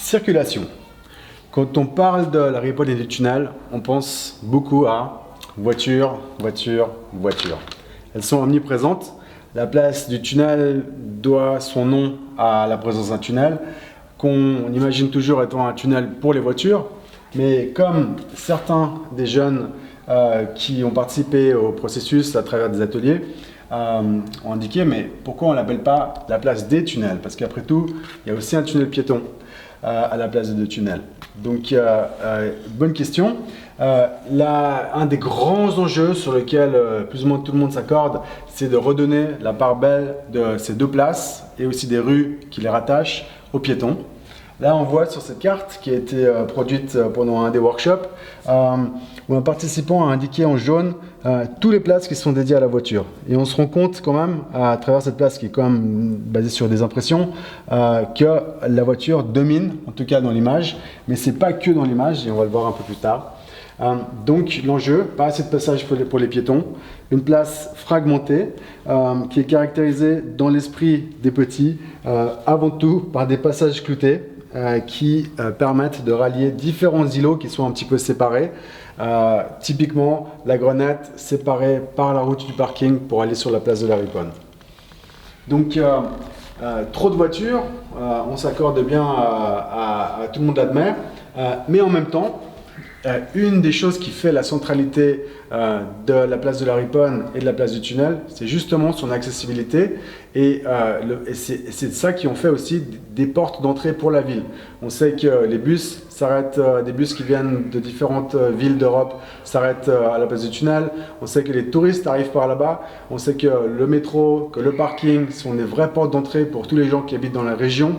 Circulation. Quand on parle de la Riponne et du tunnel, on pense beaucoup à voiture, voiture, voiture. Elles sont omniprésentes. La place du tunnel doit son nom à la présence d'un tunnel, qu'on imagine toujours étant un tunnel pour les voitures. Mais comme certains des jeunes qui ont participé au processus à travers des ateliers ont indiqué, mais pourquoi on ne l'appelle pas la place des tunnels? Parce qu'après tout, il y a aussi un tunnel piéton à la place de deux tunnels. Donc, bonne question. Un des grands enjeux sur lequel plus ou moins tout le monde s'accorde, c'est de redonner la part belle de ces deux places et aussi des rues qui les rattachent aux piétons. Là, on voit sur cette carte qui a été produite pendant un des workshops, où un participant a indiqué en jaune toutes les places qui sont dédiées à la voiture. Et on se rend compte quand même, à travers cette place qui est quand même basée sur des impressions, que la voiture domine, en tout cas dans l'image, mais ce n'est pas que dans l'image, et on va le voir un peu plus tard. Donc l'enjeu, pas assez de passage pour les piétons, une place fragmentée qui est caractérisée dans l'esprit des petits avant tout par des passages cloutés qui permettent de rallier différents îlots qui sont un petit peu séparés. Typiquement la Grenette séparée par la route du parking pour aller sur la place de la Riponne. Donc trop de voitures, on s'accorde bien à tout le monde l'admet, mais en même temps, une des choses qui fait la centralité de la place de la Riponne et de la place du tunnel, c'est justement son accessibilité et c'est ça qui en fait aussi des portes d'entrée pour la ville. On sait que les bus s'arrêtent, des bus qui viennent de différentes villes d'Europe s'arrêtent à la place du tunnel. On sait que les touristes arrivent par là-bas. On sait que le métro, que le parking sont des vraies portes d'entrée pour tous les gens qui habitent dans la région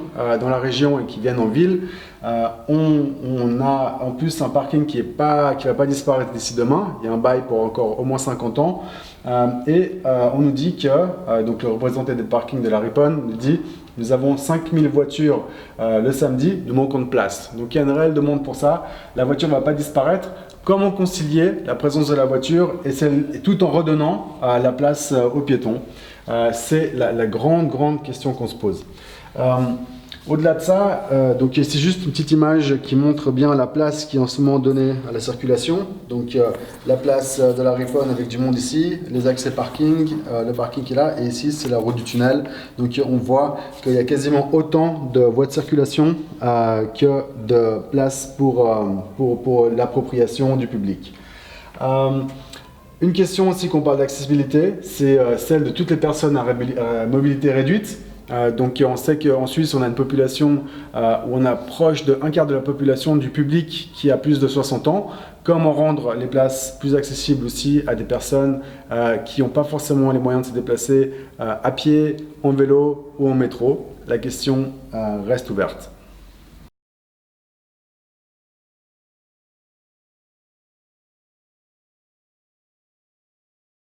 et qui viennent en ville. On a en plus un parking qui va pas disparaître d'ici demain. Il y a un bail pour encore au moins 50 ans. On nous dit que, donc le représentant des parkings de la Riponne nous dit, nous avons 5000 voitures le samedi, nous manquons de place. Donc il y a une réelle demande pour ça. La voiture ne va pas disparaître. Comment concilier la présence de la voiture et tout en redonnant la place aux piétons? C'est la grande question qu'on se pose. Au-delà de ça, donc c'est juste une petite image qui montre bien la place qui est en ce moment donnée à la circulation. Donc la place de la Riponne avec du monde ici, les accès parking, le parking qui est là, et ici c'est la route du tunnel. Donc on voit qu'il y a quasiment autant de voies de circulation que de places pour l'appropriation du public. Une question aussi qu'on parle d'accessibilité, c'est celle de toutes les personnes à mobilité réduite. Donc on sait qu'en Suisse, on a une population où on a proche de un quart de la population du public qui a plus de 60 ans. Comment rendre les places plus accessibles aussi à des personnes qui n'ont pas forcément les moyens de se déplacer à pied, en vélo ou en métro? La question reste ouverte.